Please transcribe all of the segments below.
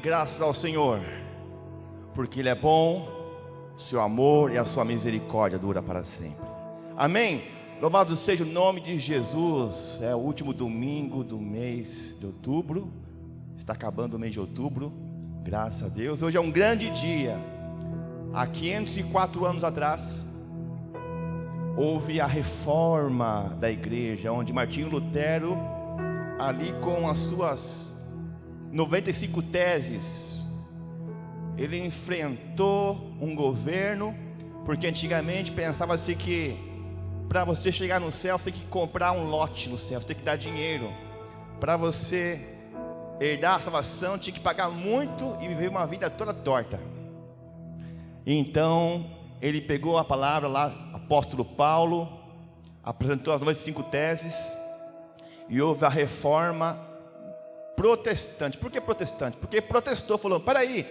graças ao Senhor, porque Ele é bom, seu amor e a sua misericórdia dura para sempre. Amém? Louvado seja o nome de Jesus. É o último domingo do mês de outubro. Está acabando o mês de outubro, graças a Deus. Hoje é um grande dia. Há 504 anos atrás houve a reforma da igreja, onde Martinho Lutero, ali com as suas 95 teses, ele enfrentou um governo, porque antigamente pensava-se que para você chegar no céu você tem que comprar um lote no céu, você tem que dar dinheiro. Para você herdar a salvação tinha que pagar muito e viver uma vida toda torta. Então ele pegou a palavra lá, apóstolo Paulo, apresentou as 95 teses e houve a reforma protestante. Por que protestante? Porque protestou, falou: peraí,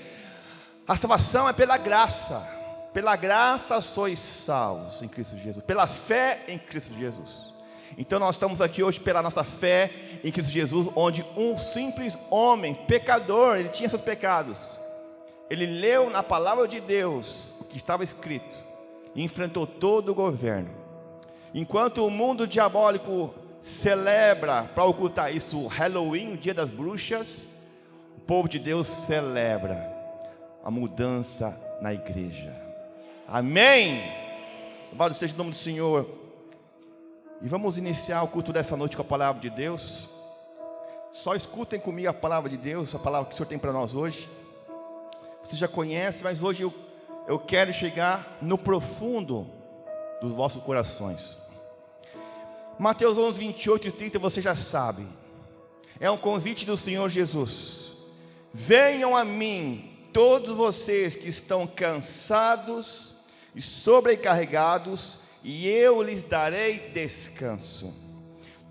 a salvação é pela graça sois salvos em Cristo Jesus, pela fé em Cristo Jesus. Então nós estamos aqui hoje pela nossa fé em Cristo Jesus, onde um simples homem, pecador, ele tinha seus pecados, ele leu na palavra de Deus o que estava escrito e enfrentou todo o governo. Enquanto o mundo diabólico celebra, para ocultar isso, o Halloween, o dia das bruxas, o povo de Deus celebra a mudança na igreja. Amém? Louvado seja o nome do Senhor. E vamos iniciar o culto dessa noite com a palavra de Deus. Só escutem comigo a palavra de Deus, a palavra que o Senhor tem para nós hoje. Você já conhece, mas hoje eu quero chegar no profundo dos vossos corações. Mateus 11, 28 e 30, você já sabe. É um convite do Senhor Jesus: venham a mim todos vocês que estão cansados e sobrecarregados, e eu lhes darei descanso.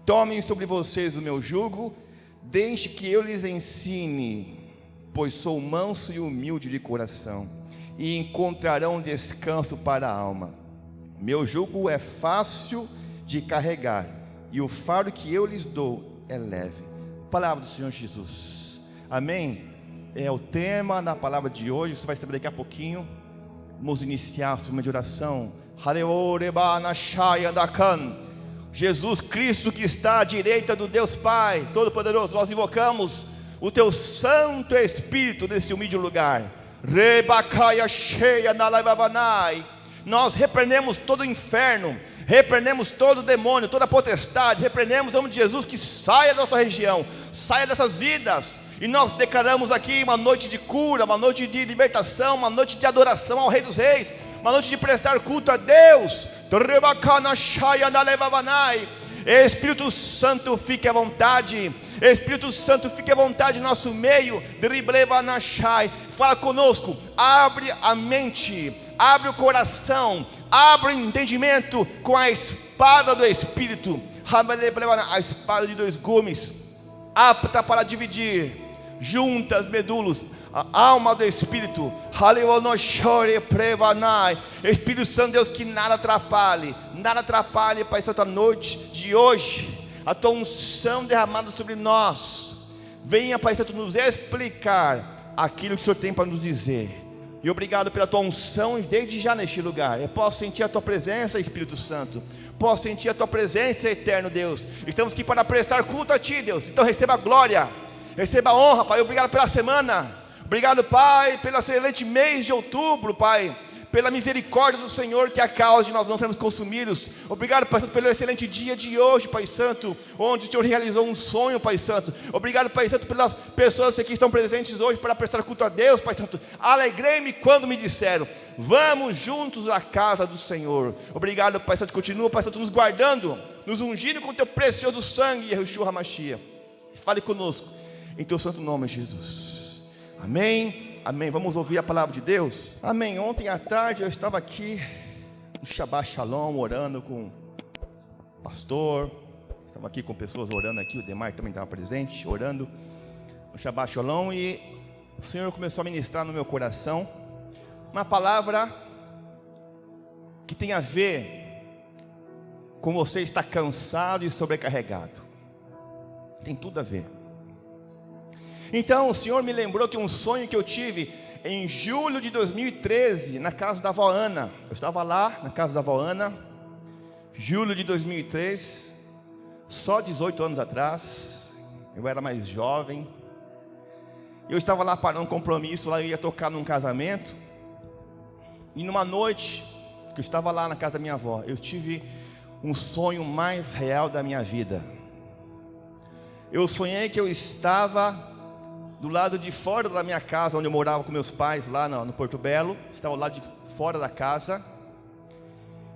Tomem sobre vocês o meu jugo, deixe que eu lhes ensine, pois sou manso e humilde de coração, e encontrarão descanso para a alma. Meu jugo é fácil de carregar, e o fardo que eu lhes dou é leve. Palavra do Senhor Jesus. Amém? É o tema da palavra de hoje. Você vai saber daqui a pouquinho. Vamos iniciar a segunda de oração. Jesus Cristo, que está à direita do Deus Pai Todo-Poderoso, nós invocamos o Teu Santo Espírito nesse humilde lugar. Nós repreendemos todo o inferno, repreendemos todo o demônio, toda a potestade, repreendemos em nome de Jesus que saia da nossa região, saia dessas vidas. E nós declaramos aqui uma noite de cura, uma noite de libertação, uma noite de adoração ao Rei dos Reis, uma noite de prestar culto a Deus. Espírito Santo, fique à vontade. Espírito Santo, fique à vontade em nosso meio. Fala conosco, abre a mente, abre o coração, abre o entendimento com a espada do Espírito, a espada de dois gumes, apta para dividir juntas medulas, a alma do Espírito. Espírito Santo, Deus, que nada atrapalhe, Pai Santo, a noite de hoje, a tua unção derramada sobre nós. Venha, Pai Santo, nos explicar aquilo que o Senhor tem para nos dizer. E obrigado pela tua unção desde já neste lugar. Eu posso sentir a tua presença, Espírito Santo. Posso sentir a tua presença, eterno Deus. Estamos aqui para prestar culto a ti, Deus. Então receba a glória, receba a honra, Pai. Obrigado pela semana. Obrigado, Pai, pelo excelente mês de outubro, Pai, pela misericórdia do Senhor, que é a causa de nós não sermos consumidos. Obrigado, Pai Santo, pelo excelente dia de hoje, Pai Santo, onde o Senhor realizou um sonho, Pai Santo. Obrigado, Pai Santo, pelas pessoas que estão presentes hoje para prestar culto a Deus, Pai Santo. Alegrei-me quando me disseram: vamos juntos à casa do Senhor. Obrigado, Pai Santo, continua, Pai Santo, nos guardando, nos ungindo com o teu precioso sangue, Yeshua HaMashiach. Fale conosco em teu santo nome, Jesus. Amém, amém. Vamos ouvir a palavra de Deus. Amém. Ontem à tarde eu estava aqui no Shabbat Shalom, orando com o pastor. Estava aqui com pessoas orando aqui. O Demar também estava presente, orando no Shabbat Shalom. E o Senhor começou a ministrar no meu coração uma palavra que tem a ver com você estar cansado e sobrecarregado. Tem tudo a ver. Então o Senhor me lembrou que um sonho que eu tive em julho de 2013, na casa da avó Ana. Eu estava lá na casa da avó Ana, julho de 2003, só 18 anos atrás. Eu era mais jovem. Eu estava lá para um compromisso, lá eu ia tocar num casamento. E numa noite que eu estava lá na casa da minha avó, eu tive um sonho mais real da minha vida. Eu sonhei que eu estava do lado de fora da minha casa, onde eu morava com meus pais, lá no Porto Belo. Estava lá de fora da casa.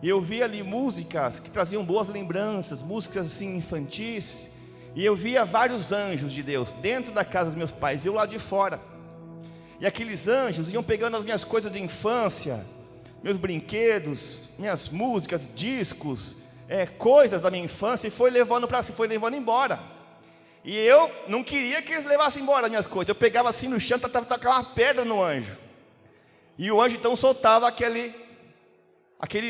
E eu via ali músicas que traziam boas lembranças, músicas assim infantis. E eu via vários anjos de Deus dentro da casa dos meus pais, eu lá de fora. E aqueles anjos iam pegando as minhas coisas de infância, meus brinquedos, minhas músicas, discos, coisas da minha infância, e foi levando embora. E eu não queria que eles levassem embora as minhas coisas. Eu pegava assim no chão, tentava tacar uma pedra no anjo. E o anjo então soltava aquele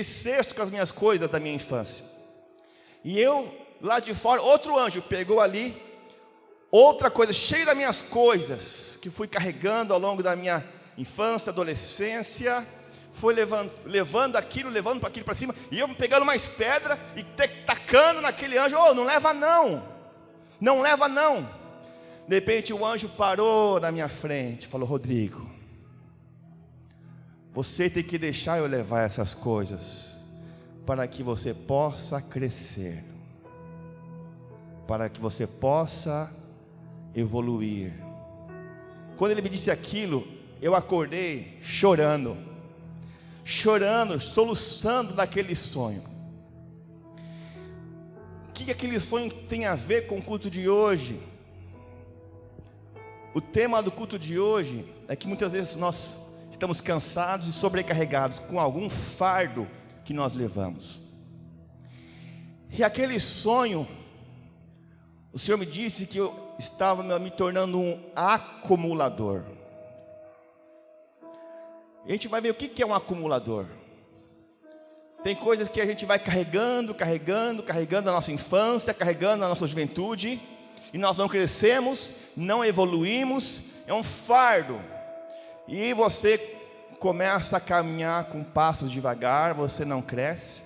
cesto com as minhas coisas da minha infância. E eu, lá de fora, outro anjo pegou ali outra coisa, cheia das minhas coisas, que fui carregando ao longo da minha infância, adolescência. Foi levando aquilo para cima. E eu pegando mais pedra e tacando naquele anjo. Oh, não leva não. Não leva não. De repente o anjo parou na minha frente, falou: Rodrigo, você tem que deixar eu levar essas coisas, para que você possa crescer, para que você possa evoluir. Quando ele me disse aquilo, eu acordei chorando, soluçando daquele sonho. O que aquele sonho tem a ver com o culto de hoje? O tema do culto de hoje é que muitas vezes nós estamos cansados e sobrecarregados com algum fardo que nós levamos. E aquele sonho, o Senhor me disse que eu estava me tornando um acumulador. E a gente vai ver o que é um acumulador. Tem coisas que a gente vai carregando na nossa infância, carregando na nossa juventude, e nós não crescemos, não evoluímos, é um fardo. E você começa a caminhar com passos devagar, você não cresce.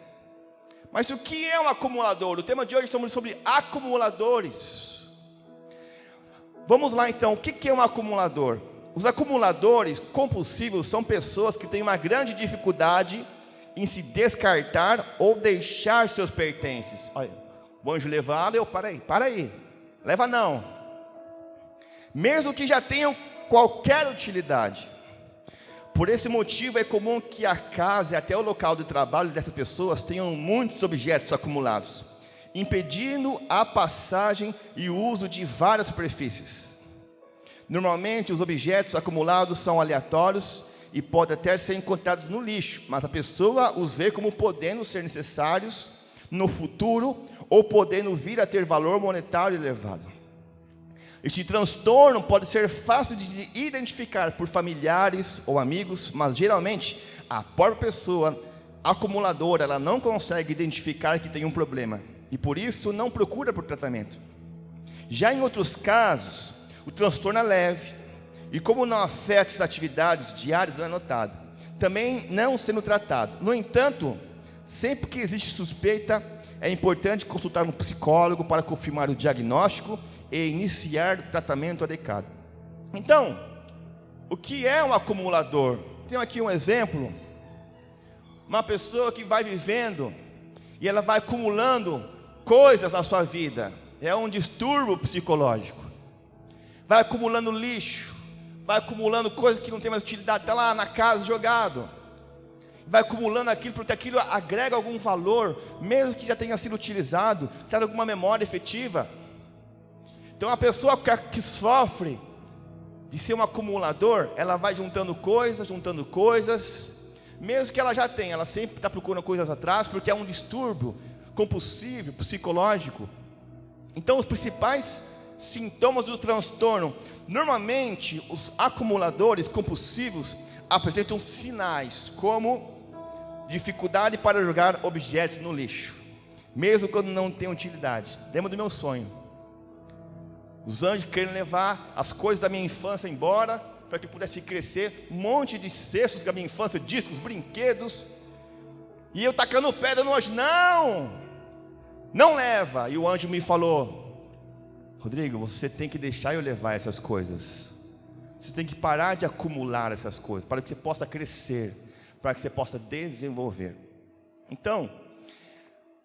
Mas o que é um acumulador? O tema de hoje estamos sobre acumuladores. Vamos lá então, o que é um acumulador? Os acumuladores compulsivos são pessoas que têm uma grande dificuldade em se descartar ou deixar seus pertences. Olha, o anjo levado, para aí, leva não. Mesmo que já tenham qualquer utilidade. Por esse motivo é comum que a casa e até o local de trabalho dessas pessoas tenham muitos objetos acumulados, impedindo a passagem e o uso de várias superfícies. Normalmente os objetos acumulados são aleatórios e podem até ser encontrados no lixo, mas a pessoa os vê como podendo ser necessários no futuro ou podendo vir a ter valor monetário elevado. Este transtorno pode ser fácil de identificar por familiares ou amigos, mas geralmente a própria pessoa acumuladora, ela não consegue identificar que tem um problema e por isso não procura por tratamento. Já em outros casos, o transtorno é leve e como não afeta as atividades diárias, não é notado, também não sendo tratado. No entanto, sempre que existe suspeita, é importante consultar um psicólogo para confirmar o diagnóstico e iniciar o tratamento adequado. Então, o que é um acumulador? Tenho aqui um exemplo. Uma pessoa que vai vivendo e ela vai acumulando coisas na sua vida. É um distúrbio psicológico. Vai acumulando lixo, vai acumulando coisas que não tem mais utilidade, está lá na casa jogado. Vai acumulando aquilo porque aquilo agrega algum valor, mesmo que já tenha sido utilizado, traz alguma memória efetiva. Então a pessoa que sofre de ser um acumulador, ela vai juntando coisas, mesmo que ela já tenha, ela sempre está procurando coisas atrás, porque é um distúrbio compulsivo, psicológico. Então os principais sintomas do transtorno, normalmente os acumuladores compulsivos apresentam sinais como dificuldade para jogar objetos no lixo, mesmo quando não tem utilidade. Lembra do meu sonho? Os anjos querendo levar as coisas da minha infância embora, para que eu pudesse crescer, um monte de cestos da minha infância, discos, brinquedos, e eu tacando pedra no anjo, não leva. E o anjo me falou: Rodrigo, você tem que deixar eu levar essas coisas, você tem que parar de acumular essas coisas, para que você possa crescer, para que você possa desenvolver. Então,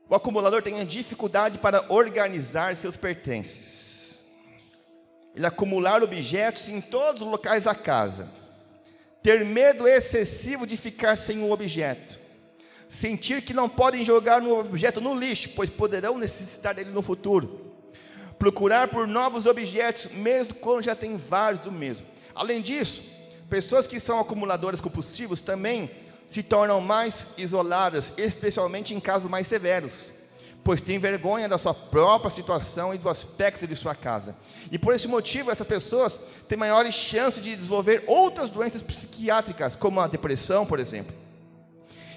o acumulador tem a dificuldade para organizar seus pertences. Ele acumular objetos em todos os locais da casa. Ter medo excessivo de ficar sem um objeto. Sentir que não podem jogar um objeto no lixo, pois poderão necessitar dele no futuro. Procurar por novos objetos, mesmo quando já tem vários do mesmo. Além disso, pessoas que são acumuladoras compulsivos também se tornam mais isoladas, especialmente em casos mais severos, pois têm vergonha da sua própria situação e do aspecto de sua casa. E por esse motivo, essas pessoas têm maiores chances de desenvolver outras doenças psiquiátricas, como a depressão, por exemplo.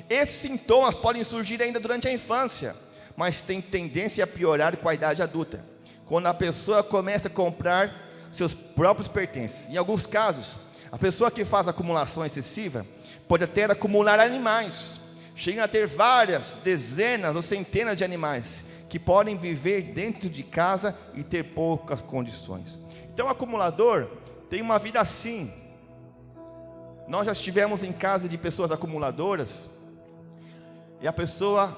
Esses sintomas podem surgir ainda durante a infância, mas têm tendência a piorar com a idade adulta, quando a pessoa começa a comprar seus próprios pertences. Em alguns casos, a pessoa que faz acumulação excessiva pode até acumular animais. Chegam a ter várias, dezenas ou centenas de animais que podem viver dentro de casa e ter poucas condições. Então o acumulador tem uma vida assim. Nós já estivemos em casa de pessoas acumuladoras, e a pessoa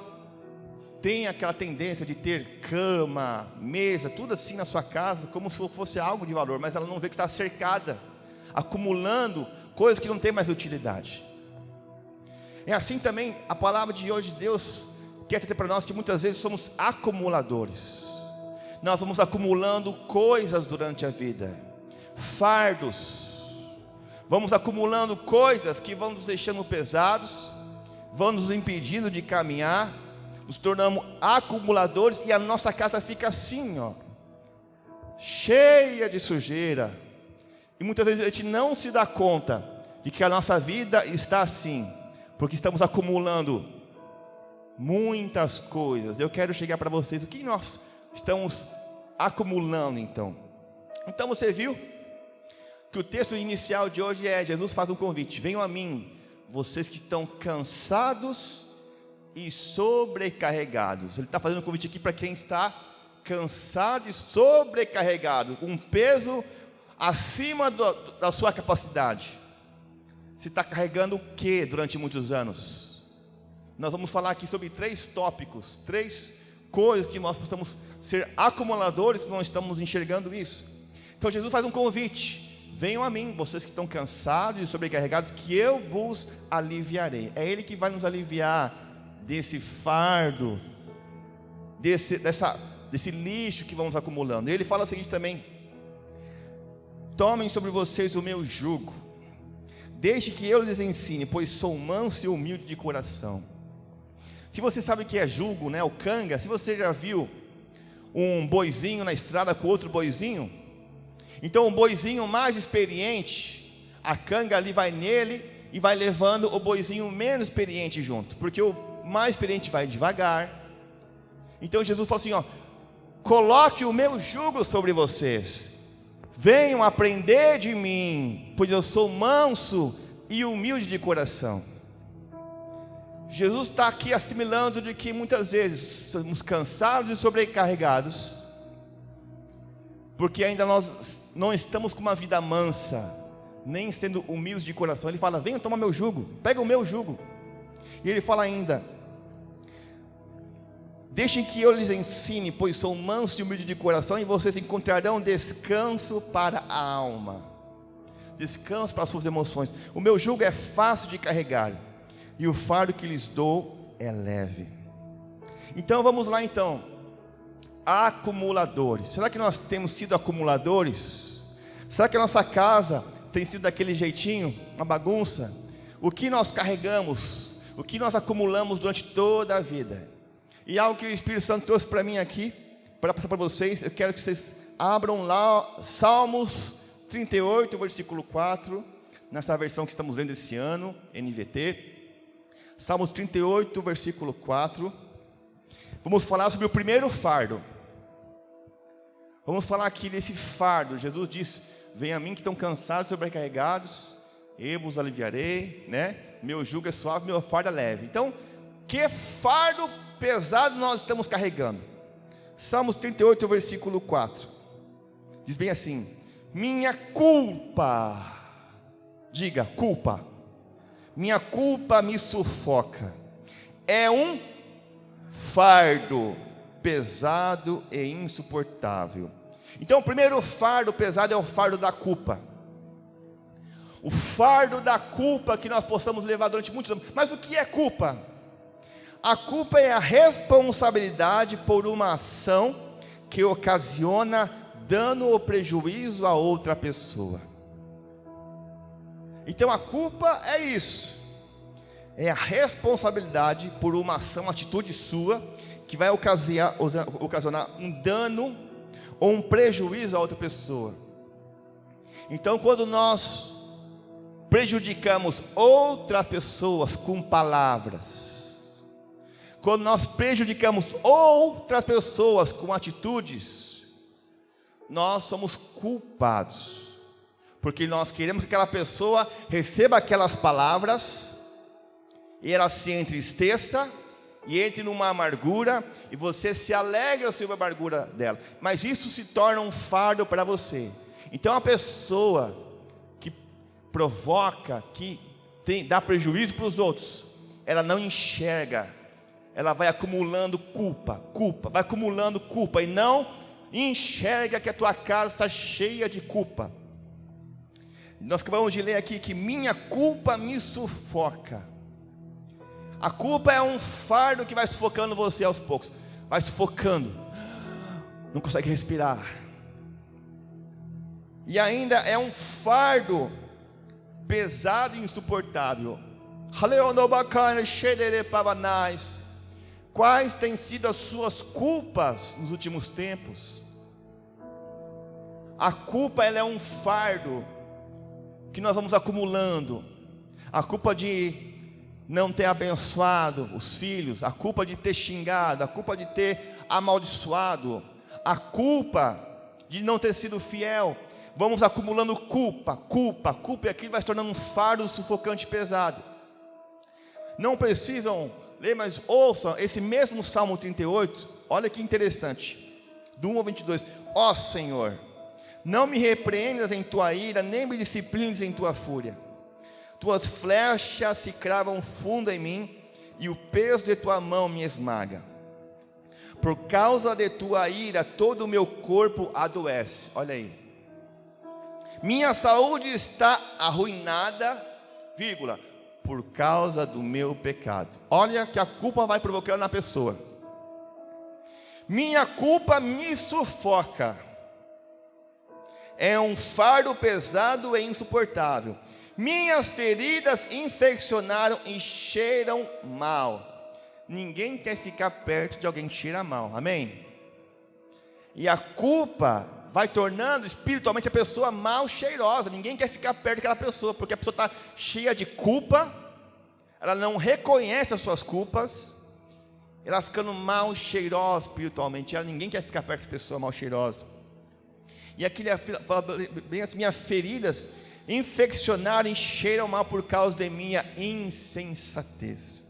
tem aquela tendência de ter cama, mesa, tudo assim na sua casa, como se fosse algo de valor, mas ela não vê que está cercada, acumulando coisas que não têm mais utilidade. É assim também a palavra de hoje de Deus quer dizer para nós que muitas vezes somos acumuladores. Nós vamos acumulando coisas durante a vida, fardos, vamos acumulando coisas que vão nos deixando pesados, vão nos impedindo de caminhar, nos tornamos acumuladores e a nossa casa fica assim, cheia de sujeira. E muitas vezes a gente não se dá conta de que a nossa vida está assim, porque estamos acumulando muitas coisas. Eu quero chegar para vocês, o que nós estamos acumulando então? Então você viu que o texto inicial de hoje é: Jesus faz um convite: venham a mim, vocês que estão cansados e sobrecarregados. Ele está fazendo um convite aqui para quem está cansado e sobrecarregado, um peso acima da sua capacidade. Você está carregando o que durante muitos anos? Nós vamos falar aqui sobre 3 tópicos, 3 coisas que nós possamos ser acumuladores se não estamos enxergando isso. Então Jesus faz um convite: venham a mim, vocês que estão cansados e sobrecarregados, que eu vos aliviarei. É Ele que vai nos aliviar desse fardo, desse lixo que vamos acumulando. Ele fala o seguinte também: tomem sobre vocês o meu jugo, deixe que eu lhes ensine, pois sou manso e humilde de coração. Se você sabe o que é jugo, né, o canga, se você já viu um boizinho na estrada com outro boizinho, então o boizinho mais experiente, a canga ali vai nele e vai levando o boizinho menos experiente junto, porque o mais experiente vai devagar. Então Jesus fala assim: coloque o meu jugo sobre vocês, venham aprender de mim, pois eu sou manso e humilde de coração. Jesus está aqui assimilando de que muitas vezes estamos cansados e sobrecarregados, porque ainda nós não estamos com uma vida mansa, nem sendo humildes de coração. Ele fala: venha tomar meu jugo, pega o meu jugo. E ele fala ainda: deixem que eu lhes ensine, pois sou manso e humilde de coração, e vocês encontrarão descanso para a alma, descanso para as suas emoções. O meu jugo é fácil de carregar, e o fardo que lhes dou é leve. Então vamos lá então. Acumuladores. Será que nós temos sido acumuladores? Será que a nossa casa tem sido daquele jeitinho, uma bagunça? O que nós carregamos, o que nós acumulamos durante toda a vida? E algo que o Espírito Santo trouxe para mim aqui, para passar para vocês, eu quero que vocês abram lá Salmos 38, versículo 4, nessa versão que estamos lendo esse ano, NVT. Salmos 38, versículo 4. Vamos falar sobre o primeiro fardo. Vamos falar aqui desse fardo. Jesus disse: venha a mim que estão cansados e sobrecarregados, eu vos aliviarei, né? Meu jugo é suave, meu fardo é leve. Então, que fardo pesado nós estamos carregando? Salmos 38, versículo 4. Diz bem assim: minha culpa, diga, culpa. Minha culpa me sufoca. É um fardo pesado e insuportável. Então, o primeiro fardo pesado é o fardo da culpa. O fardo da culpa que nós possamos levar durante muitos anos. Mas o que é culpa? A culpa é a responsabilidade por uma ação que ocasiona dano ou prejuízo a outra pessoa. Então a culpa é isso. É a responsabilidade por uma ação, atitude sua, que vai ocasionar um dano ou um prejuízo a outra pessoa. Então, quando nós prejudicamos outras pessoas com palavras, quando nós prejudicamos outras pessoas com atitudes, nós somos culpados, porque nós queremos que aquela pessoa receba aquelas palavras e ela se entristeça e entre numa amargura, e você se alegra sobre a amargura dela, mas isso se torna um fardo para você. Então a pessoa que provoca, que dá prejuízo para os outros, ela não enxerga, ela vai acumulando culpa, vai acumulando culpa, e não enxerga que a tua casa está cheia de culpa. Nós acabamos de ler aqui que minha culpa me sufoca. A culpa é um fardo que vai sufocando você aos poucos, vai sufocando, não consegue respirar, e ainda é um fardo pesado e insuportável. Quais têm sido as suas culpas nos últimos tempos? A culpa, ela é um fardo que nós vamos acumulando. A culpa de não ter abençoado os filhos, a culpa de ter xingado, a culpa de ter amaldiçoado, a culpa de não ter sido fiel. Vamos acumulando culpa, e aquilo vai se tornando um fardo sufocante e pesado. Não precisam ler, mas ouçam esse mesmo Salmo 38, olha que interessante, do 1 ao 22. Ó Senhor, não me repreendas em tua ira, nem me disciplines em tua fúria. Tuas flechas se cravam fundo em mim, e o peso de tua mão me esmaga. Por causa de tua ira, todo o meu corpo adoece. Olha aí. Minha saúde está arruinada, vírgula, por causa do meu pecado. Olha que a culpa vai provocando na pessoa. Minha culpa me sufoca. É um fardo pesado e insuportável. Minhas feridas infeccionaram e cheiram mal. Ninguém quer ficar perto de alguém que cheira mal, amém? E a culpa vai tornando espiritualmente a pessoa mal cheirosa. Ninguém quer ficar perto daquela pessoa, porque a pessoa está cheia de culpa, ela não reconhece as suas culpas, ela ficando mal cheirosa espiritualmente. Ninguém quer ficar perto dessa pessoa mal cheirosa. E aqui ele fala bem assim: minhas feridas infeccionaram e cheiram mal por causa de minha insensatez.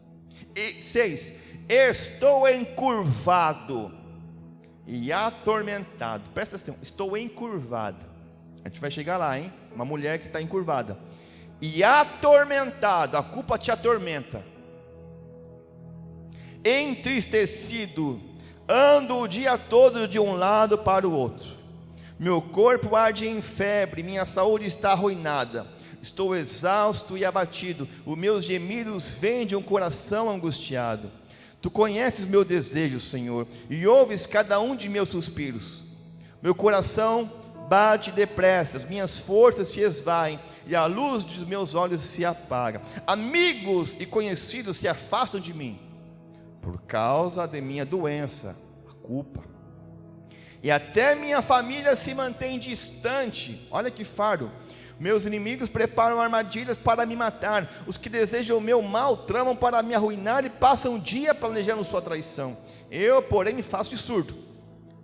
6. Estou encurvado e atormentado. Presta atenção, estou encurvado. A gente vai chegar lá, hein? Uma mulher que está encurvada. E atormentado, a culpa te atormenta. Entristecido, ando o dia todo de um lado para o outro. Meu corpo arde em febre, minha saúde está arruinada. Estou exausto e abatido, os meus gemidos vêm de um coração angustiado. Tu conheces meu desejo, Senhor, e ouves cada um de meus suspiros. Meu coração bate depressa, as minhas forças se esvaem, e a luz dos meus olhos se apaga. Amigos e conhecidos se afastam de mim, por causa de minha doença, a culpa. E até minha família se mantém distante. Olha que fardo. Meus inimigos preparam armadilhas para me matar. Os que desejam o meu mal tramam para me arruinar e passam o dia planejando sua traição. Eu, porém, me faço de surdo.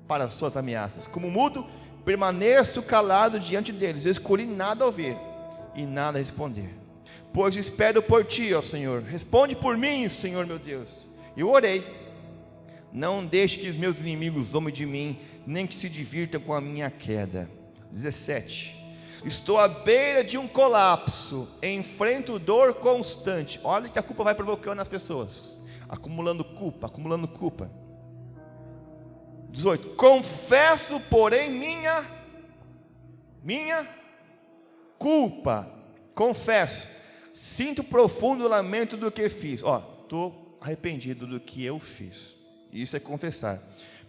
para as suas ameaças. Como mudo, permaneço calado diante deles. Eu escolhi nada ouvir e nada responder. Pois espero por ti, ó Senhor. Responde por mim, Senhor meu Deus. Eu orei. Não deixe que os meus inimigos zombem de mim, nem que se divirtam com a minha queda. 17. Estou à beira de um colapso, enfrento dor constante. Olha que a culpa vai provocando as pessoas, acumulando culpa, acumulando culpa. 18. Confesso, porém, minha culpa. Confesso. Sinto profundo lamento do que fiz. Estou arrependido do que eu fiz. Isso é confessar.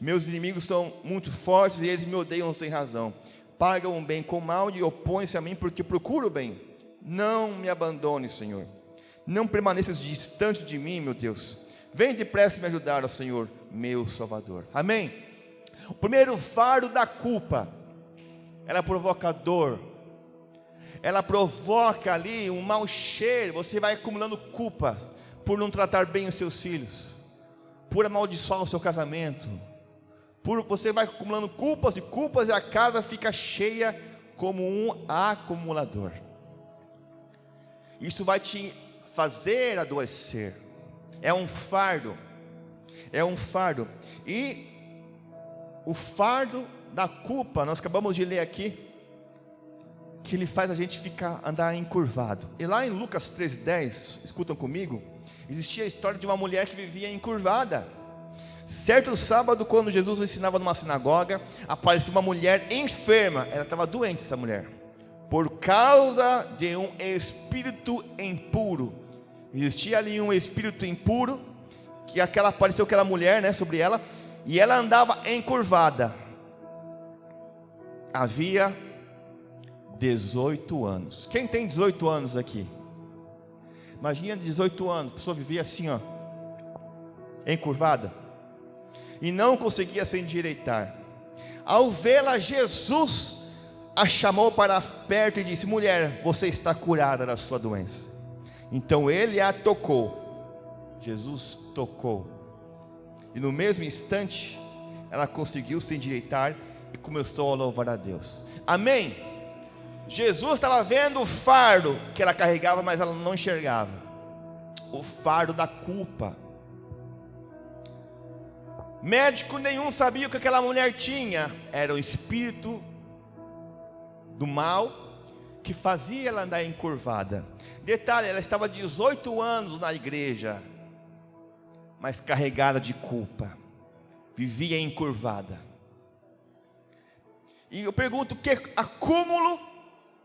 Meus inimigos são muito fortes e eles me odeiam sem razão. Pagam o bem com o mal e opõem-se a mim porque procuro o bem. Não me abandone, Senhor. Não permaneças distante de mim, meu Deus. Vem depressa me ajudar, ó Senhor, meu Salvador. Amém? O primeiro fardo da culpa, ela provoca dor. Ela provoca ali um mau cheiro. Você vai acumulando culpas por não tratar bem os seus filhos, por amaldiçoar o seu casamento. Você vai acumulando culpas e a casa fica cheia como um acumulador. Isso vai te fazer adoecer. É um fardo. E o fardo da culpa, nós acabamos de ler aqui, que ele faz a gente andar encurvado. E lá em Lucas 13:10, escutam comigo, existia a história de uma mulher que vivia encurvada. Certo sábado, quando Jesus ensinava numa sinagoga, apareceu uma mulher enferma. Ela estava doente, essa mulher, por causa de um espírito impuro. Existia ali um espírito impuro, que apareceu aquela mulher, né, sobre ela, e ela andava encurvada. Havia 18 anos. Quem tem 18 anos aqui? Imagina 18 anos, a pessoa vivia assim, encurvada, e não conseguia se endireitar. Ao vê-la, Jesus a chamou para perto e disse: mulher, você está curada da sua doença. Então ele a tocou. Jesus tocou, e no mesmo instante ela conseguiu se endireitar e começou a louvar a Deus. Amém? Jesus estava vendo o fardo que ela carregava, mas ela não enxergava. O fardo da culpa. Médico nenhum sabia o que aquela mulher tinha. Era o espírito do mal que fazia ela andar encurvada. Detalhe, ela estava 18 anos na igreja, mas carregada de culpa, vivia encurvada. E eu pergunto, que acúmulo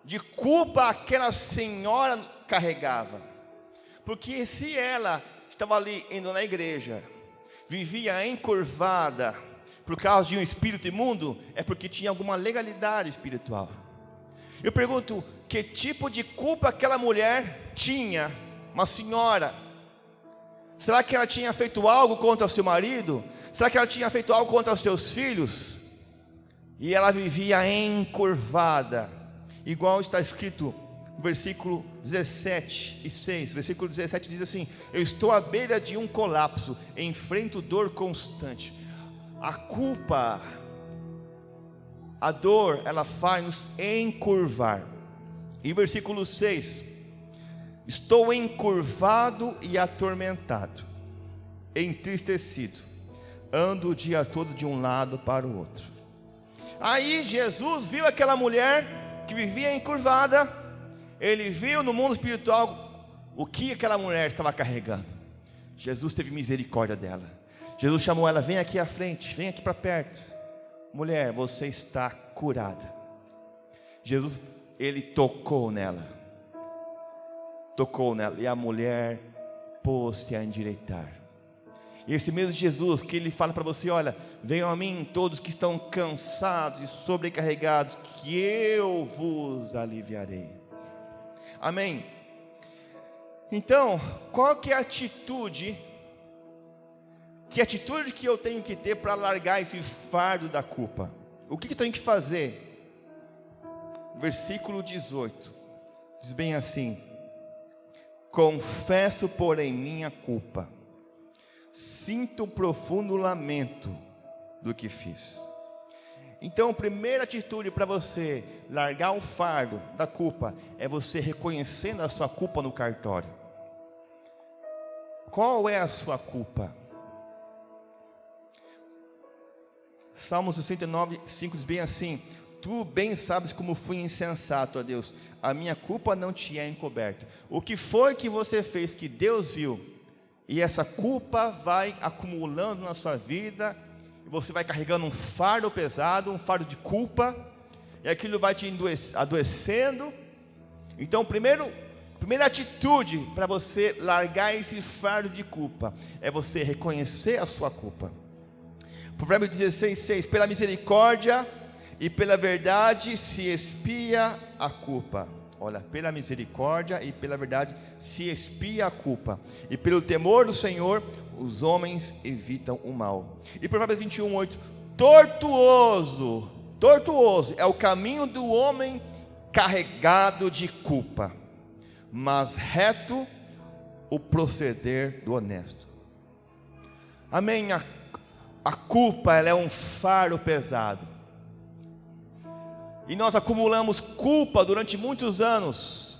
de culpa aquela senhora carregava? Porque se ela estava ali indo na igreja, vivia encurvada por causa de um espírito imundo, é porque tinha alguma legalidade espiritual. Eu pergunto, que tipo de culpa aquela mulher tinha? Uma senhora. Será que ela tinha feito algo contra o seu marido? Será que ela tinha feito algo contra os seus filhos? E ela vivia encurvada, igual está escrito no versículo 17 e 6. Versículo 17 diz assim: eu estou à beira de um colapso, enfrento dor constante. A culpa, a dor, ela faz nos encurvar. E versículo 6: estou encurvado e atormentado, entristecido, ando o dia todo de um lado para o outro. Aí Jesus viu aquela mulher que vivia encurvada. Ele viu no mundo espiritual o que aquela mulher estava carregando. Jesus teve misericórdia dela. Jesus chamou ela: vem aqui à frente, vem aqui para perto. Mulher, você está curada. Jesus, ele tocou nela, e a mulher pôs-se a endireitar. E esse mesmo Jesus que ele fala para você: olha, venham a mim todos que estão cansados e sobrecarregados, que eu vos aliviarei. Amém? Então, qual que é a atitude? Que atitude que eu tenho que ter para largar esse fardo da culpa? O que eu tenho que fazer? Versículo 18 diz bem assim: confesso, porém, minha culpa, sinto um profundo lamento do que fiz. Então a primeira atitude para você largar o fardo da culpa é você reconhecendo a sua culpa no cartório. Qual é a sua culpa? Salmo 69, 5 diz bem assim: tu bem sabes como fui insensato, ó Deus, a minha culpa não te é encoberta. O que foi que você fez que Deus viu? E essa culpa vai acumulando na sua vida, e você vai carregando um fardo pesado, um fardo de culpa, e aquilo vai te adoecendo. Então, primeira atitude para você largar esse fardo de culpa é você reconhecer a sua culpa. Provérbios 16:6: pela misericórdia e pela verdade se expia a culpa. Olha, pela misericórdia e pela verdade se expia a culpa, e pelo temor do Senhor os homens evitam o mal. E Provérbios 21:8: tortuoso é o caminho do homem carregado de culpa, mas reto o proceder do honesto. Amém. A culpa, ela é um fardo pesado, e nós acumulamos culpa durante muitos anos.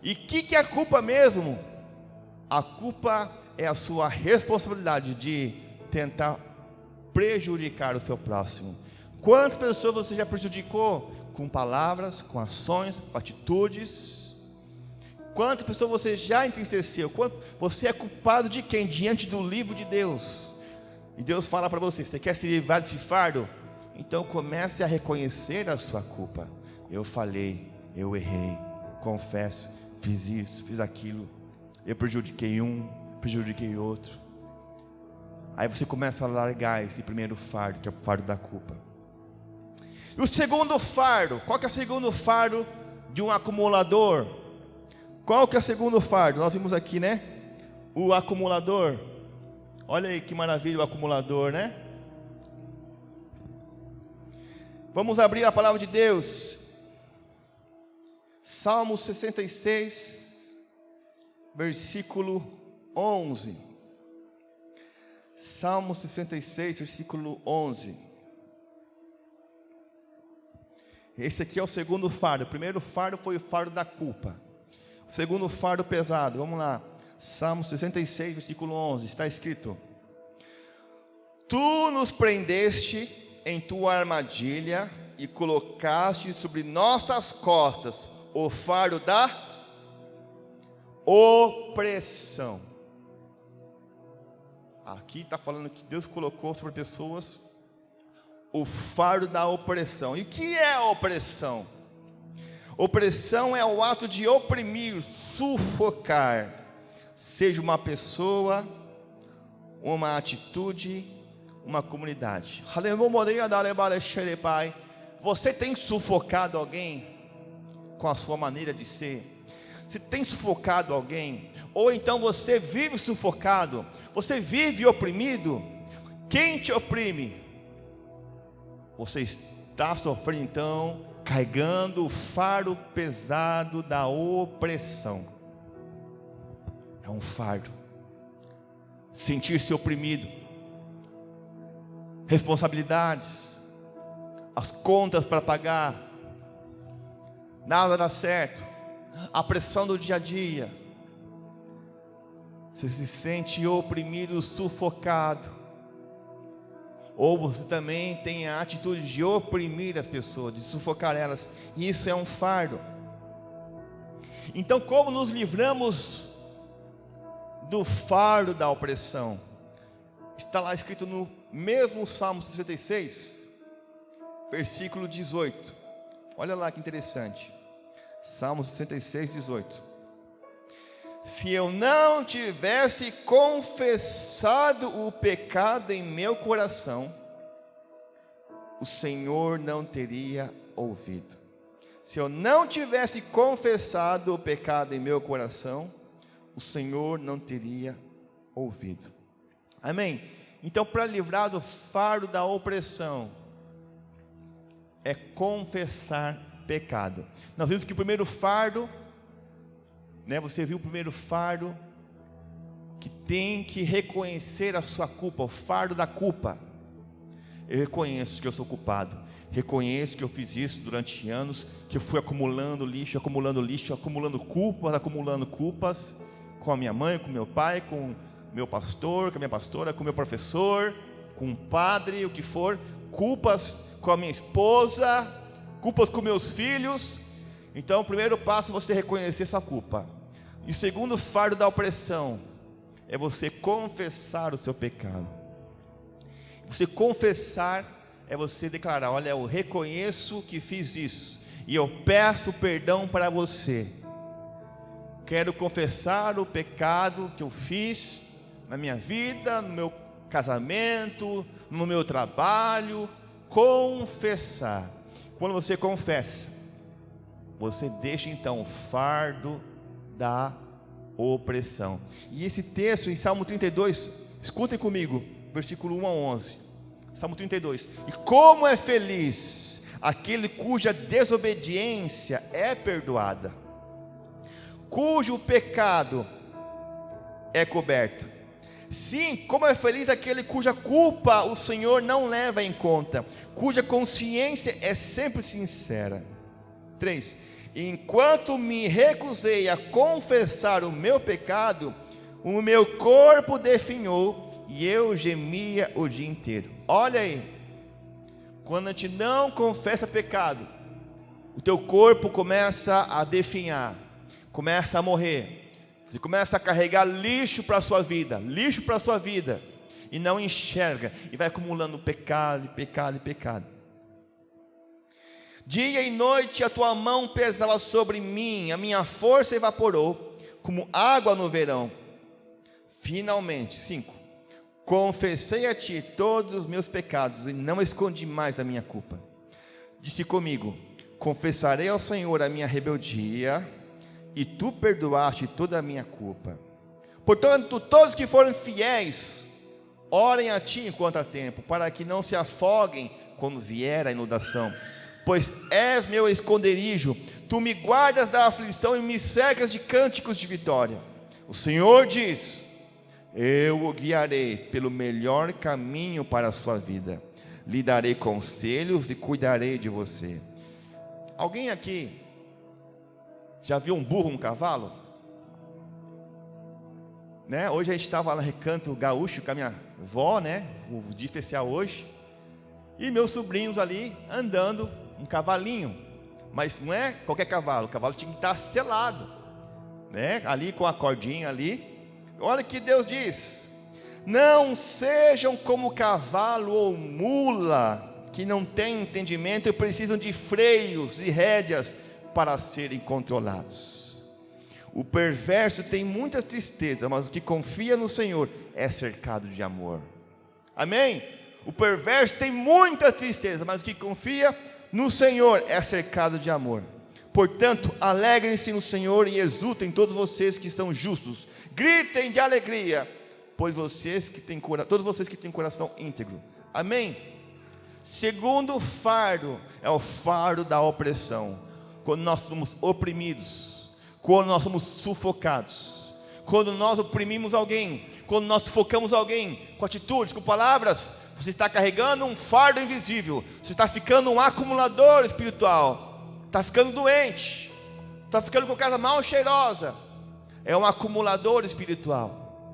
E o que é a culpa mesmo? A culpa é a sua responsabilidade de tentar prejudicar o seu próximo. Quantas pessoas você já prejudicou? Com palavras, com ações, com atitudes. Quantas pessoas você já entristeceu? Você é culpado de quem? Diante do livro de Deus. E Deus fala para você: você quer se livrar desse fardo? Então comece a reconhecer a sua culpa. Eu falei, eu errei, confesso, fiz isso, fiz aquilo, eu prejudiquei um, prejudiquei outro. Aí você começa a largar esse primeiro fardo, que é o fardo da culpa. E o segundo fardo, qual que é o segundo fardo de um acumulador? Qual que é o segundo fardo? Nós vimos aqui, né? O acumulador. Olha aí que maravilha o acumulador, né? Vamos abrir a palavra de Deus. Salmo 66, versículo 11. Salmo 66, versículo 11. Esse aqui é o segundo fardo. O primeiro fardo foi o fardo da culpa. O segundo fardo pesado, vamos lá. Salmo 66, versículo 11, está escrito: tu nos prendeste em tua armadilha e colocaste sobre nossas costas o fardo da opressão. Aqui está falando que Deus colocou sobre pessoas o fardo da opressão. E o que é a opressão? Opressão é o ato de oprimir, sufocar, seja uma pessoa, uma atitude, uma comunidade. Você tem sufocado alguém com a sua maneira de ser? Você tem sufocado alguém? Ou então você vive sufocado? Você vive oprimido? Quem te oprime? Você está sofrendo então, carregando o fardo pesado da opressão. É um fardo. Sentir-se oprimido. Responsabilidades, as contas para pagar, nada dá certo, a pressão do dia a dia. Você se sente oprimido, sufocado. Ou você também tem a atitude de oprimir as pessoas, de sufocar elas. E isso é um fardo. Então, como nos livramos do fardo da opressão? Está lá escrito no mesmo Salmo 66, versículo 18. Olha lá que interessante. Salmo 66, 18. Se eu não tivesse confessado o pecado em meu coração, o Senhor não teria ouvido. Se eu não tivesse confessado o pecado em meu coração, o Senhor não teria ouvido. Amém? Então, para livrar do fardo da opressão, é confessar pecado. Nós vimos que o primeiro fardo, né, você viu o primeiro fardo, que tem que reconhecer a sua culpa, o fardo da culpa. Eu reconheço que eu sou culpado. Reconheço que eu fiz isso durante anos, que eu fui acumulando lixo, acumulando culpas com a minha mãe, com meu pai, com meu pastor, com a minha pastora, com meu professor, com um padre, o que for, culpas com a minha esposa, culpas com meus filhos. Então o primeiro passo é você reconhecer sua culpa. E o segundo fardo da opressão é você confessar o seu pecado. Você confessar é você declarar: olha, eu reconheço que fiz isso e eu peço perdão para você. Quero confessar o pecado que eu fiz na minha vida, no meu casamento, no meu trabalho. Confessar. Quando você confessa, você deixa então o fardo da opressão. E esse texto em Salmo 32, escutem comigo, versículo 1 a 11. Salmo 32. E como é feliz aquele cuja desobediência é perdoada, cujo pecado é coberto. Sim, como é feliz aquele cuja culpa o Senhor não leva em conta, cuja consciência é sempre sincera. 3. Enquanto me recusei a confessar o meu pecado, o meu corpo definhou e eu gemia o dia inteiro. Olha aí, quando a gente não confessa pecado, o teu corpo começa a definhar, começa a morrer. Você começa a carregar lixo para a sua vida, e não enxerga, e vai acumulando pecado. Dia e noite a tua mão pesava sobre mim, a minha força evaporou, como água no verão. Finalmente, 5. Confessei a ti todos os meus pecados, e não escondi mais a minha culpa. Disse comigo: confessarei ao Senhor a minha rebeldia, e tu perdoaste toda a minha culpa. Portanto, todos que forem fiéis, orem a ti enquanto há tempo, para que não se afoguem quando vier a inundação. Pois és meu esconderijo, tu me guardas da aflição e me cercas de cânticos de vitória. O Senhor diz: eu o guiarei pelo melhor caminho para a sua vida, lhe darei conselhos e cuidarei de você. Alguém aqui já viu um burro, um cavalo? Né? Hoje a gente estava lá no Recanto Gaúcho com a minha avó, né? O dia especial hoje. E meus sobrinhos ali andando, um cavalinho. Mas não é qualquer cavalo, o cavalo tinha que estar selado, né? Ali com a cordinha ali. Olha o que Deus diz: não sejam como cavalo ou mula, que não têm entendimento e precisam de freios e rédeas para serem controlados. O perverso tem muita tristeza, mas o que confia no Senhor é cercado de amor. Amém? O perverso tem muita tristeza, mas o que confia no Senhor é cercado de amor. Portanto, alegrem-se no Senhor e exultem todos vocês que são justos. Gritem de alegria, pois todos vocês que têm coração íntegro. Amém? Segundo fardo é o fardo da opressão. Quando nós somos oprimidos, quando nós somos sufocados, quando nós oprimimos alguém, quando nós sufocamos alguém com atitudes, com palavras, você está carregando um fardo invisível. Você está ficando um acumulador espiritual, está ficando doente, está ficando com casa mal cheirosa. É um acumulador espiritual.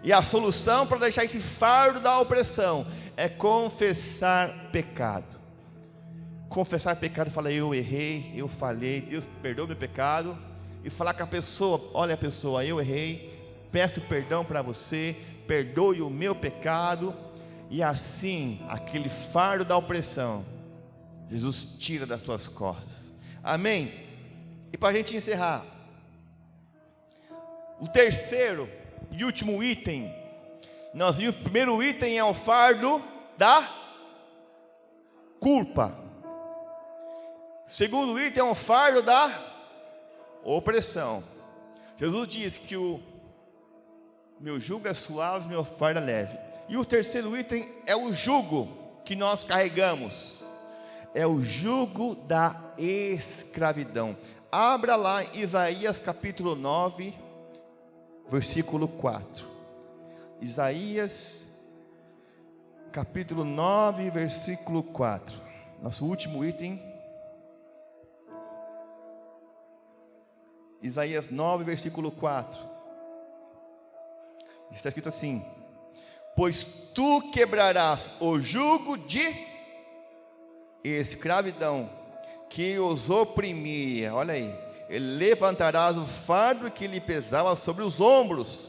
E a solução para deixar esse fardo da opressão é confessar pecado. Confessar pecado e falar: eu errei, eu falhei, Deus perdoa meu pecado. E falar com a pessoa: olha pessoa, eu errei, peço perdão para você, perdoe o meu pecado. E assim, aquele fardo da opressão, Jesus tira das tuas costas. Amém? E para a gente encerrar, o terceiro e último item, nós vimos: o primeiro item é o fardo da culpa. O segundo item é o fardo da opressão. Jesus diz que o meu jugo é suave, meu fardo é leve. E o terceiro item é o jugo que nós carregamos. É o jugo da escravidão. Abra lá em Isaías capítulo 9, versículo 4. Isaías capítulo 9, versículo 4. Nosso último item. Isaías 9, versículo 4. Está escrito assim: pois tu quebrarás o jugo de escravidão que os oprimia. Olha aí. E levantarás o fardo que lhe pesava sobre os ombros.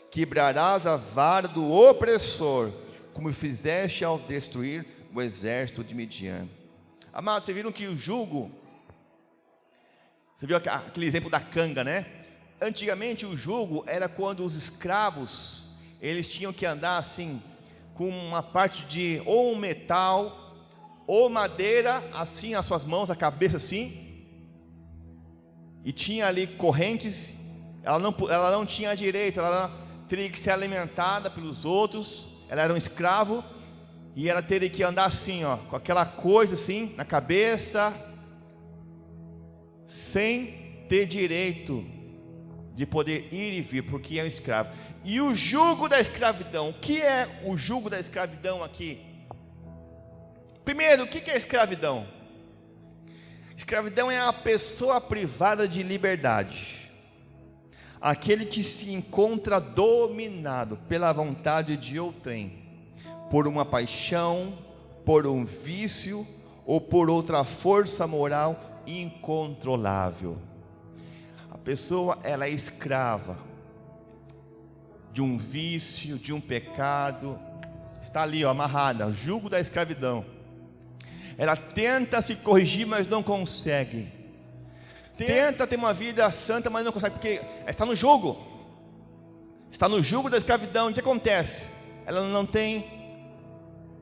Quebrarás a vara do opressor, como fizeste ao destruir o exército de Midian. Amados, vocês viram que o jugo, você viu aquele exemplo da canga, né? Antigamente o jugo era quando os escravos, eles tinham que andar assim, com uma parte de ou um metal, ou madeira, assim, as suas mãos, a cabeça assim, e tinha ali correntes, ela não tinha direito, ela teria que ser alimentada pelos outros, ela era um escravo, e ela teria que andar assim, ó, com aquela coisa assim, na cabeça, sem ter direito de poder ir e vir, porque é um escravo. E o jugo da escravidão, o que é o jugo da escravidão aqui? Primeiro, o que é escravidão? Escravidão é a pessoa privada de liberdade, aquele que se encontra dominado pela vontade de outrem, por uma paixão, por um vício ou por outra força moral incontrolável. A pessoa, ela é escrava de um vício, de um pecado, está ali, ó, amarrada, jugo da escravidão. Ela tenta se corrigir, mas não consegue. Tenta ter uma vida santa, mas não consegue, porque está no jugo. Está no jugo da escravidão. O que acontece? Ela não tem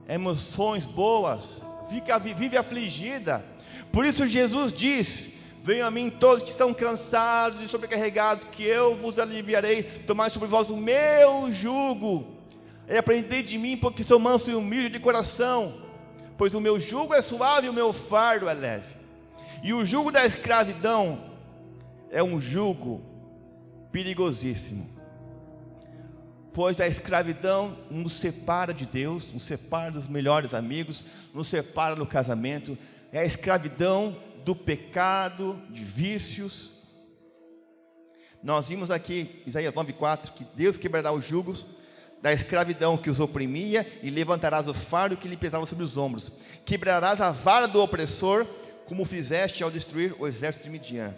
emoções boas, vive afligida. Por isso Jesus diz: venham a mim todos que estão cansados e sobrecarregados, que eu vos aliviarei. Tomai sobre vós o meu jugo, e aprendei de mim, porque sou manso e humilde de coração, pois o meu jugo é suave e o meu fardo é leve. E o jugo da escravidão é um jugo perigosíssimo, pois a escravidão nos separa de Deus, nos separa dos melhores amigos, nos separa do casamento. É a escravidão do pecado, de vícios. Nós vimos aqui, Isaías 9,4, que Deus quebrará os jugos da escravidão que os oprimia, e levantarás o fardo que lhe pesava sobre os ombros. Quebrarás a vara do opressor, como fizeste ao destruir o exército de Midian.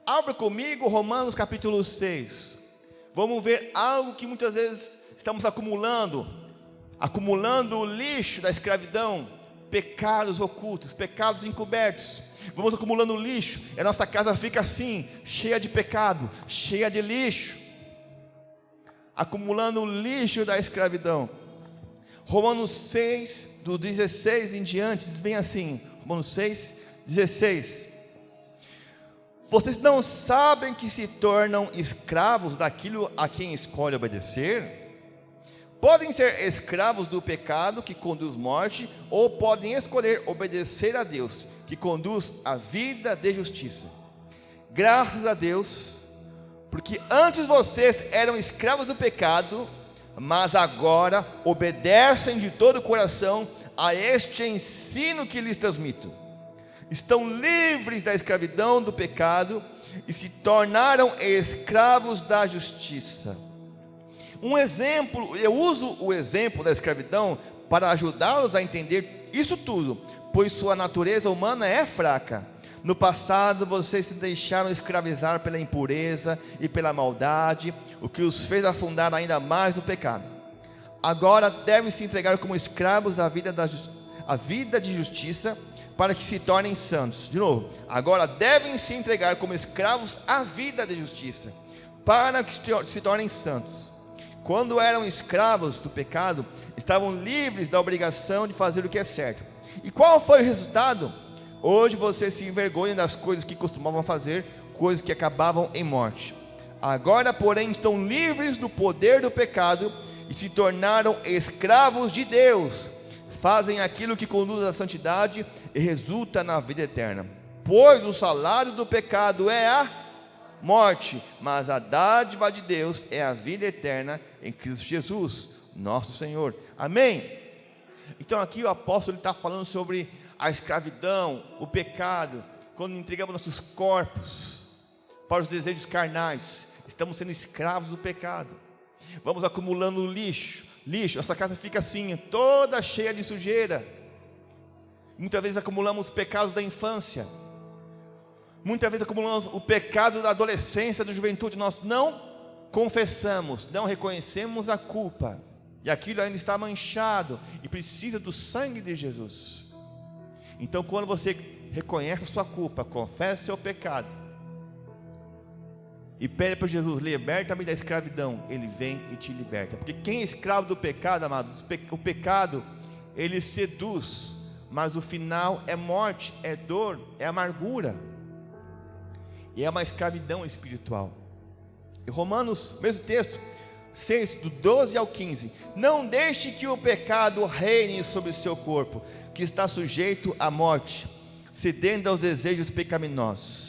Abra comigo Romanos capítulo 6. Vamos ver algo que muitas vezes estamos acumulando o lixo da escravidão, pecados ocultos, pecados encobertos. Vamos acumulando lixo, e a nossa casa fica assim, cheia de pecado, cheia de lixo, acumulando o lixo da escravidão. Romanos 6, do 16 em diante, diz bem assim, Romanos 6, 16: vocês não sabem que se tornam escravos daquilo a quem escolhe obedecer? Podem ser escravos do pecado, que conduz à morte, ou podem escolher obedecer a Deus, que conduz à vida de justiça. Graças a Deus, porque antes vocês eram escravos do pecado, mas agora obedecem de todo o coração a este ensino que lhes transmito. Estão livres da escravidão do pecado e se tornaram escravos da justiça. Um exemplo, eu uso o exemplo da escravidão para ajudá-los a entender isso tudo, pois sua natureza humana é fraca. No passado vocês se deixaram escravizar pela impureza e pela maldade, o que os fez afundar ainda mais no pecado. Agora devem se entregar como escravos à vida de justiça, para que se tornem santos. De novo, agora devem se entregar como escravos à vida de justiça, para que se tornem santos. Quando eram escravos do pecado, estavam livres da obrigação de fazer o que é certo. E qual foi o resultado? Hoje vocês se envergonham das coisas que costumavam fazer, coisas que acabavam em morte. Agora, porém, estão livres do poder do pecado e se tornaram escravos de Deus. Fazem aquilo que conduz à santidade e resulta na vida eterna. Pois o salário do pecado é a morte, mas a dádiva de Deus é a vida eterna em Cristo Jesus, nosso Senhor. Amém? Então aqui o apóstolo está falando sobre a escravidão, o pecado, quando entregamos nossos corpos para os desejos carnais, estamos sendo escravos do pecado. Vamos acumulando lixo, nossa casa fica assim, toda cheia de sujeira. Muitas vezes acumulamos os pecados da infância, muitas vezes acumulamos o pecado da adolescência, da juventude. Nós não confessamos, não reconhecemos a culpa, e aquilo ainda está manchado e precisa do sangue de Jesus. Então, quando você reconhece a sua culpa, confessa o seu pecado e pede para Jesus: liberta-me da escravidão, Ele vem e te liberta. Porque quem é escravo do pecado, amados, o pecado, ele seduz, mas o final é morte, é dor, é amargura, e é uma escravidão espiritual. Em Romanos, mesmo texto 6, do 12 ao 15: não deixe que o pecado reine sobre o seu corpo, que está sujeito à morte, cedendo aos desejos pecaminosos.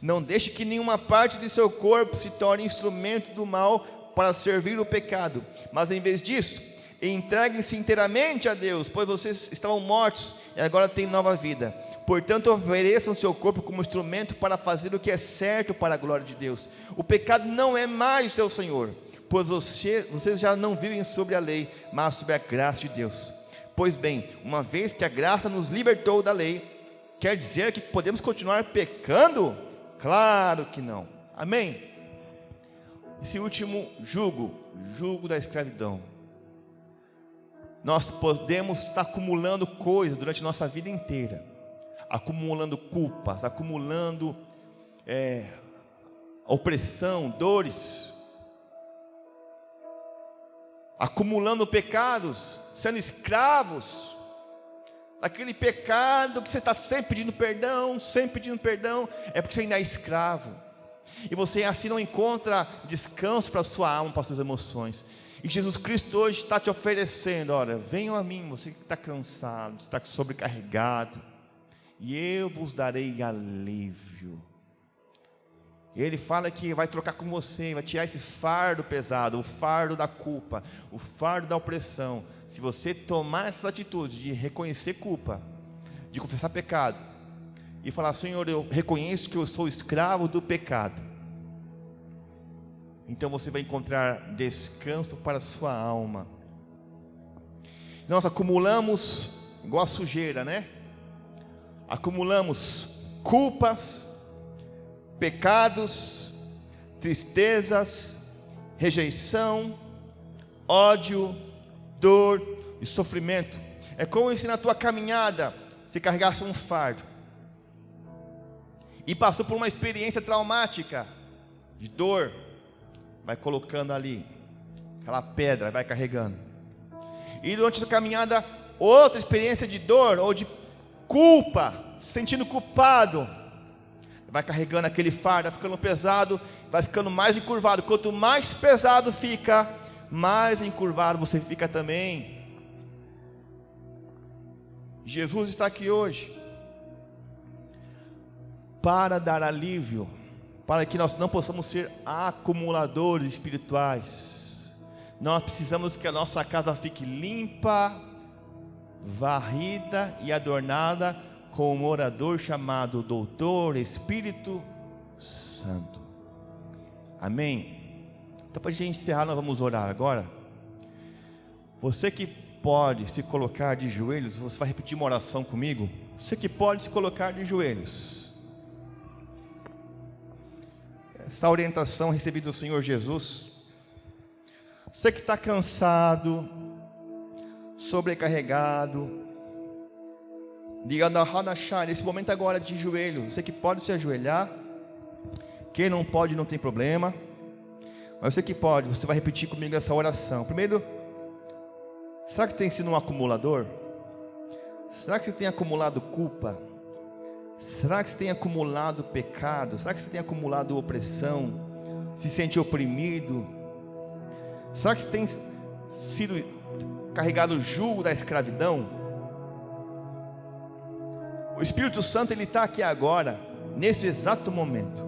Não deixe que nenhuma parte de seu corpo se torne instrumento do mal para servir o pecado, mas em vez disso, entreguem-se inteiramente a Deus, pois vocês estavam mortos e agora têm nova vida. Portanto, ofereçam seu corpo como instrumento para fazer o que é certo para a glória de Deus. O pecado não é mais seu senhor, pois vocês já não vivem sobre a lei, mas sobre a graça de Deus. Pois bem, uma vez que a graça nos libertou da lei, quer dizer que podemos continuar pecando? Claro que não. Amém? Esse último jugo da escravidão, nós podemos estar acumulando coisas durante a nossa vida inteira, acumulando culpas, acumulando opressão, dores, acumulando pecados, sendo escravos daquele pecado que você está sempre pedindo perdão, é porque você ainda é escravo, e você assim não encontra descanso para a sua alma, para as suas emoções. E Jesus Cristo hoje está te oferecendo: olha, venham a mim, você que está cansado, está sobrecarregado, e eu vos darei alívio. E Ele fala que vai trocar com você, vai tirar esse fardo pesado, o fardo da culpa, o fardo da opressão. Se você tomar essa atitude de reconhecer culpa, de confessar pecado, e falar: Senhor, eu reconheço que eu sou escravo do pecado, então você vai encontrar descanso para a sua alma. Nós acumulamos igual a sujeira, né? Acumulamos culpas, pecados, tristezas, rejeição, ódio, dor e sofrimento. É como se na tua caminhada você carregasse um fardo e passou por uma experiência traumática de dor, vai colocando ali aquela pedra, vai carregando, e durante a sua caminhada outra experiência de dor ou de culpa, se sentindo culpado, vai carregando aquele fardo, vai ficando pesado, vai ficando mais encurvado. Quanto mais pesado fica, mais encurvado você fica também. Jesus está aqui hoje para dar alívio, para que nós não possamos ser acumuladores espirituais. Nós precisamos que a nossa casa fique limpa, varrida e adornada com um orador chamado Doutor Espírito Santo. Amém? Então, para a gente encerrar, nós vamos orar agora. Você que pode se colocar de joelhos, você vai repetir uma oração comigo. Você que pode se colocar de joelhos. Essa orientação recebida do Senhor Jesus. Você que está cansado, sobrecarregado, nesse momento agora de joelhos, você que pode se ajoelhar. Quem não pode não tem problema, mas você que pode, você vai repetir comigo essa oração. Primeiro, será que tem sido um acumulador? Será que você tem acumulado culpa? Será que você tem acumulado pecado? Será que você tem acumulado opressão? Se sente oprimido? Será que você tem sido carregado o jugo da escravidão? O Espírito Santo, Ele está aqui agora, nesse exato momento.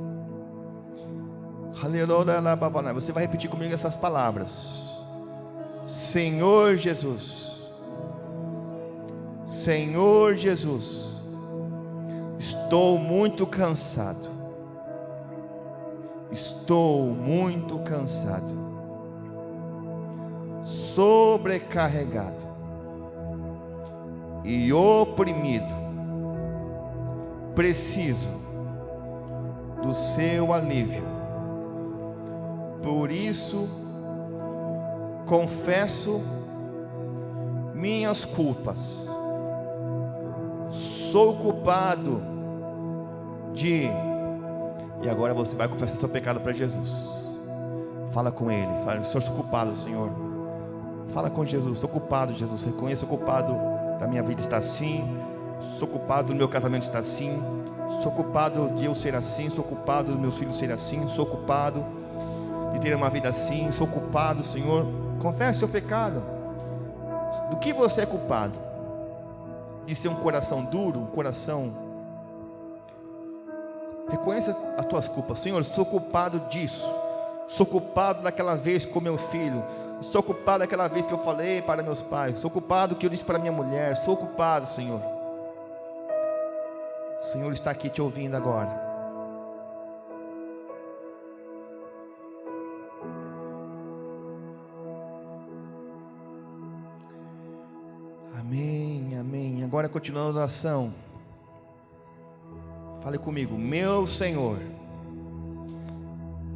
Você vai repetir comigo essas palavras: Senhor Jesus, Senhor Jesus, estou muito cansado. Estou muito cansado, sobrecarregado e oprimido. Preciso do seu alívio. Por isso, confesso minhas culpas. Sou culpado de... E agora você vai confessar seu pecado para Jesus. Fala com Ele. Fala: Senhor, sou culpado, Senhor. Fala com Jesus: sou culpado, Jesus. Reconheço, sou culpado da minha vida estar assim. Sou culpado do meu casamento estar assim. Sou culpado de eu ser assim. Sou culpado dos meus filhos serem assim. Sou culpado de ter uma vida assim. Sou culpado, Senhor. Confesse seu pecado. Do que você é culpado? De ser um coração duro, um coração... Reconheça as tuas culpas. Senhor, sou culpado disso. Sou culpado daquela vez com meu filho. Sou culpado daquela vez que eu falei para meus pais. Sou culpado que eu disse para minha mulher. Sou culpado, Senhor. O Senhor está aqui te ouvindo agora. Amém, amém. Agora continuando a oração. Fale comigo: meu Senhor,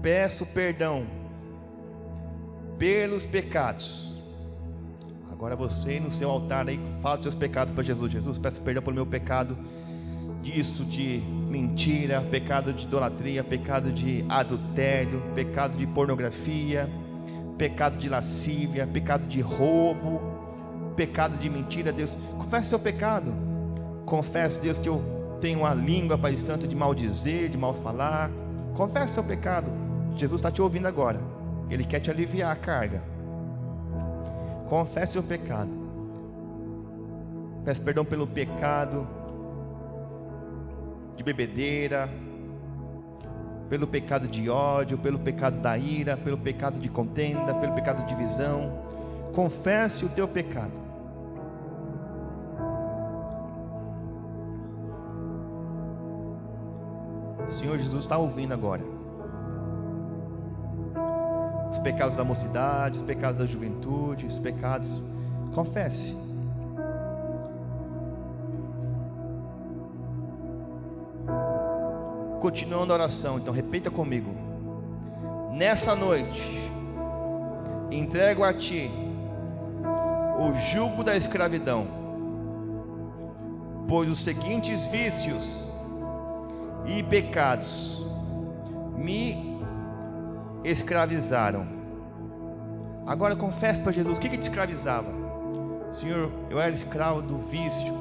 peço perdão pelos pecados. Agora você no seu altar aí, fala dos seus pecados para Jesus. Jesus, peço perdão pelo meu pecado disso, de mentira, pecado de idolatria, pecado de adultério, pecado de pornografia, pecado de lascívia, pecado de roubo, pecado de mentira. Deus, confesse seu pecado. Confesse, Deus, que eu tenho a língua, Pai Santo, de maldizer, de mal falar. Confesse seu pecado. Jesus está te ouvindo agora. Ele quer te aliviar a carga. Confesse seu pecado. Peço perdão pelo pecado de bebedeira, pelo pecado de ódio, pelo pecado da ira, pelo pecado de contenda, pelo pecado de divisão. Confesse o teu pecado. O Senhor Jesus está ouvindo agora. Os pecados da mocidade, os pecados da juventude, os pecados. Confesse. Continuando a oração, então repita comigo: nessa noite, entrego a Ti o jugo da escravidão, pois os seguintes vícios e pecados me escravizaram. Agora confesse para Jesus: o que te escravizava? Senhor, eu era escravo do vício,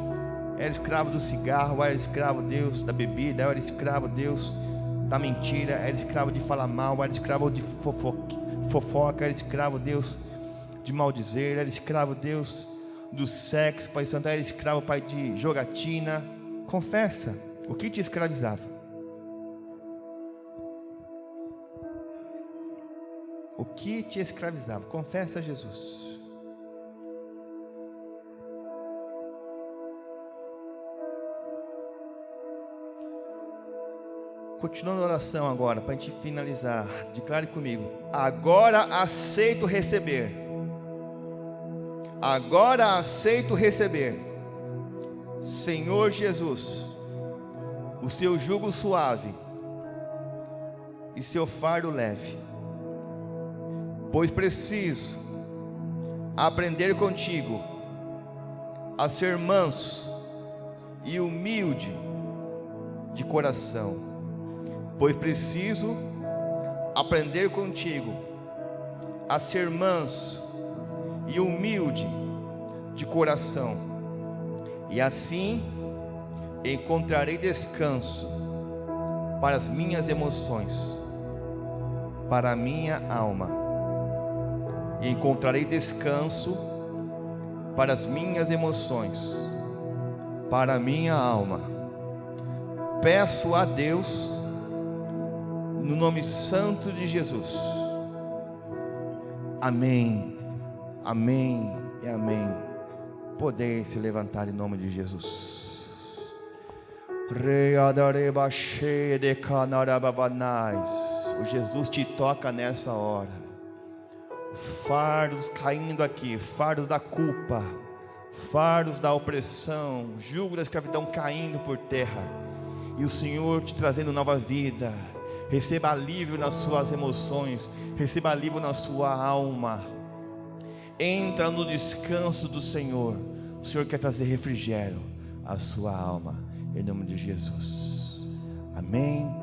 era escravo do cigarro, eu era escravo, Deus, da bebida, eu era escravo, Deus, da mentira, era escravo de falar mal, eu era escravo de fofoca, era escravo, Deus, de maldizer, era escravo, Deus, do sexo, Pai Santo, era escravo, Pai, de jogatina. Confessa o que te escravizava. O que te escravizava? Confessa a Jesus. Continuando a oração agora, para a gente finalizar. Declare comigo: agora aceito receber. Agora aceito receber, Senhor Jesus, o seu jugo suave e seu fardo leve, pois preciso aprender contigo a ser manso e humilde de coração, pois preciso aprender contigo a ser manso e humilde de coração, e assim encontrarei descanso para as minhas emoções, para a minha alma, e encontrarei descanso para as minhas emoções, para a minha alma. Peço a Deus, no nome santo de Jesus. Amém, amém e amém. Podem se levantar em nome de Jesus. O Jesus te toca nessa hora. Fardos caindo aqui, fardos da culpa, fardos da opressão, jugo da escravidão caindo por terra, e o Senhor te trazendo nova vida. Receba alívio nas suas emoções, receba alívio na sua alma. Entra no descanso do Senhor. O Senhor quer trazer refrigério à sua alma, em nome de Jesus. Amém.